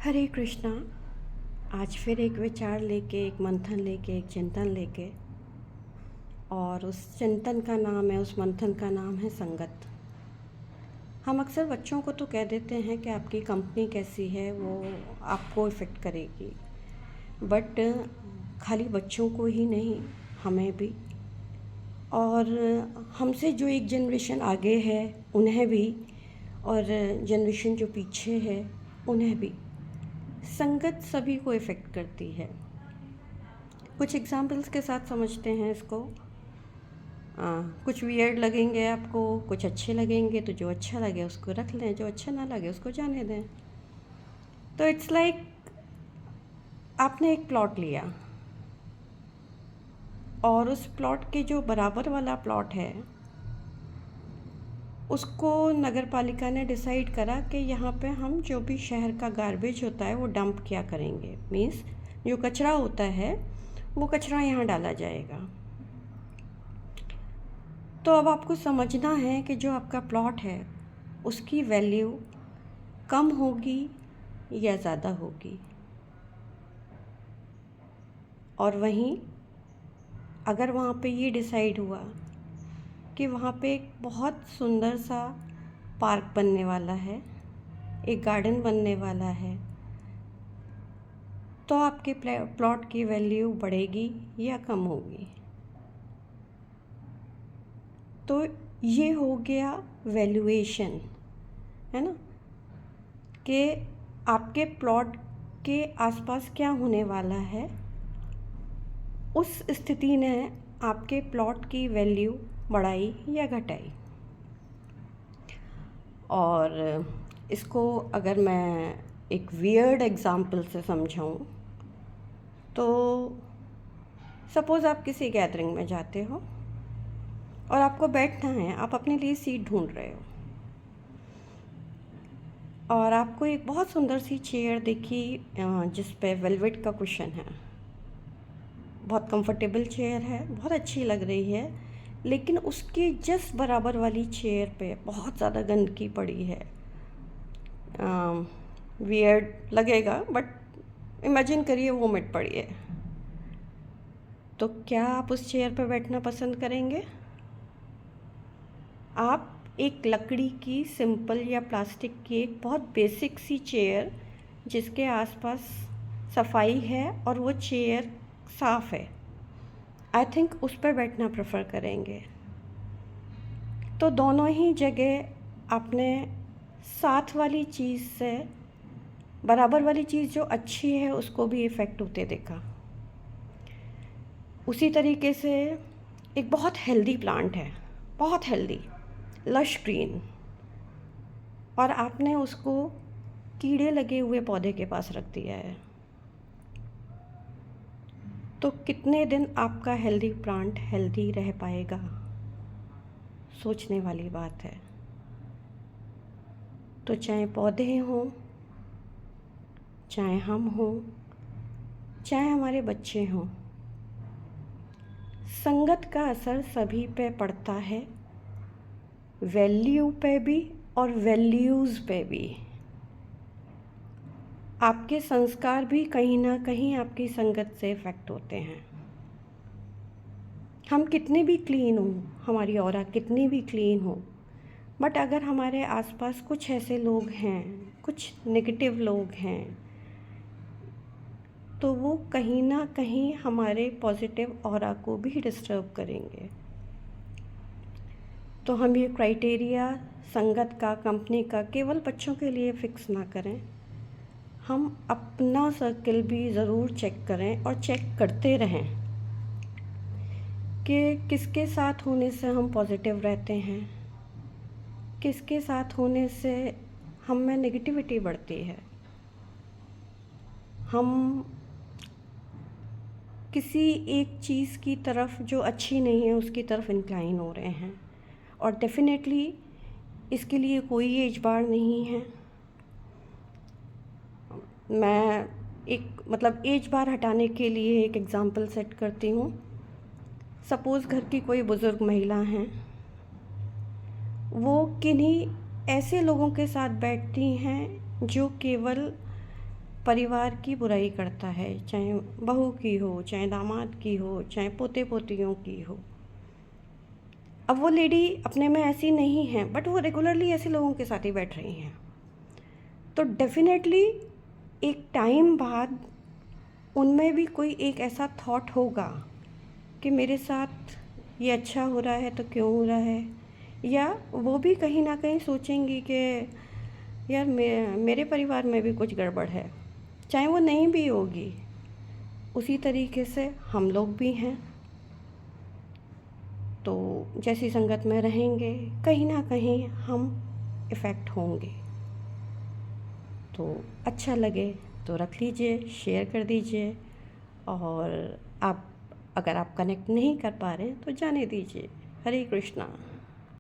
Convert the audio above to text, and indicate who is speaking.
Speaker 1: हरे कृष्णा। आज फिर एक विचार लेके, एक मंथन लेके, एक चिंतन लेके, और उस चिंतन का नाम है, उस मंथन का नाम है संगत। हम अक्सर बच्चों को तो कह देते हैं कि आपकी कंपनी कैसी है वो आपको इफ़ेक्ट करेगी, बट खाली बच्चों को ही नहीं, हमें भी, और हमसे जो एक जनरेशन आगे है उन्हें भी, और जनरेशन जो पीछे है उन्हें भी संगत सभी को इफ़ेक्ट करती है। कुछ एग्जाम्पल्स के साथ समझते हैं इसको। कुछ वियर्ड लगेंगे आपको, कुछ अच्छे लगेंगे, तो जो अच्छा लगे उसको रख लें, जो अच्छा ना लगे उसको जाने दें। तो इट्स लाइक आपने एक प्लॉट लिया और उस प्लॉट के जो बराबर वाला प्लॉट है उसको नगर पालिका ने डिसाइड करा कि यहाँ पे हम जो भी शहर का गार्बेज होता है वो डंप किया करेंगे। मीन्स जो कचरा होता है वो कचरा यहाँ डाला जाएगा। तो अब आपको समझना है कि जो आपका प्लॉट है उसकी वैल्यू कम होगी या ज़्यादा होगी। और वहीं अगर वहाँ पे ये डिसाइड हुआ कि वहाँ पे एक बहुत सुंदर सा पार्क बनने वाला है, एक गार्डन बनने वाला है, तो आपके प्लॉट की वैल्यू बढ़ेगी या कम होगी। तो ये हो गया वैल्यूएशन, है ना, कि आपके प्लॉट के आसपास क्या होने वाला है, उस स्थिति ने आपके प्लॉट की वैल्यू बढ़ाई या घटाई। और इसको अगर मैं एक वियर्ड एग्जाम्पल से समझाऊं तो सपोज़ आप किसी गैदरिंग में जाते हो और आपको बैठना है, आप अपने लिए सीट ढूंढ रहे हो और आपको एक बहुत सुंदर सी चेयर दिखी जिस पे वेलवेट का कुशन है, बहुत कंफर्टेबल चेयर है, बहुत अच्छी लग रही है, लेकिन उसके जस्ट बराबर वाली चेयर पे बहुत ज़्यादा गंदगी पड़ी है। वियर्ड लगेगा बट इमेजिन करिए वो मिट पड़ी है, तो क्या आप उस चेयर पे बैठना पसंद करेंगे? आप एक लकड़ी की सिंपल या प्लास्टिक की एक बहुत बेसिक सी चेयर जिसके आसपास सफाई है और वो चेयर साफ़ है, आई थिंक उस पर बैठना प्रेफर करेंगे। तो दोनों ही जगह आपने साथ वाली चीज़ से बराबर वाली चीज़ जो अच्छी है उसको भी इफ़ेक्ट होते देखा। उसी तरीके से एक बहुत हेल्दी प्लांट है, बहुत हेल्दी, लश ग्रीन, और आपने उसको कीड़े लगे हुए पौधे के पास रख दिया है, तो कितने दिन आपका हेल्दी प्लांट हेल्दी रह पाएगा? सोचने वाली बात है। तो चाहे पौधे हों, चाहे हम हों, चाहे हमारे बच्चे हों, संगत का असर सभी पे पड़ता है, वैल्यू पे भी और वैल्यूज़ पे भी। आपके संस्कार भी कहीं ना कहीं आपकी संगत से इफ़ेक्ट होते हैं। हम कितने भी क्लीन हों, हमारी ऑरा कितनी भी क्लीन हो, बट अगर हमारे आसपास कुछ ऐसे लोग हैं, कुछ नेगेटिव लोग हैं, तो वो कहीं ना कहीं हमारे पॉजिटिव ऑरा को भी डिस्टर्ब करेंगे। तो हम ये क्राइटेरिया संगत का, कंपनी का केवल बच्चों के लिए फ़िक्स ना करें, हम अपना सर्कल भी ज़रूर चेक करें और चेक करते रहें कि किसके साथ होने से हम पॉजिटिव रहते हैं, किसके साथ होने से हम में नेगेटिविटी बढ़ती है। हम किसी एक चीज़ की तरफ जो अच्छी नहीं है उसकी तरफ इंक्लाइन हो रहे हैं, और डेफिनेटली इसके लिए कोई एज बार नहीं है। मैं एक एज बार हटाने के लिए एक एग्ज़ाम्पल सेट करती हूँ। सपोज़ घर की कोई बुज़ुर्ग महिला हैं, वो किन्हीं ऐसे लोगों के साथ बैठती हैं जो केवल परिवार की बुराई करता है, चाहे बहू की हो, चाहे दामाद की हो, चाहे पोते पोतियों की हो। अब वो लेडी अपने में ऐसी नहीं है, बट वो रेगुलरली ऐसे लोगों के साथ ही बैठ रही हैं, तो डेफिनेटली एक टाइम बाद उनमें भी कोई एक ऐसा थॉट होगा कि मेरे साथ ये अच्छा हो रहा है तो क्यों हो रहा है, या वो भी कहीं ना कहीं सोचेंगी कि यार मेरे परिवार में भी कुछ गड़बड़ है, चाहे वो नहीं भी होगी। उसी तरीके से हम लोग भी हैं, तो जैसी संगत में रहेंगे कहीं ना कहीं हम इफ़ेक्ट होंगे। तो अच्छा लगे तो रख लीजिए, शेयर कर दीजिए, और आप अगर आप कनेक्ट नहीं कर पा रहे हैं तो जाने दीजिए। हरे कृष्णा।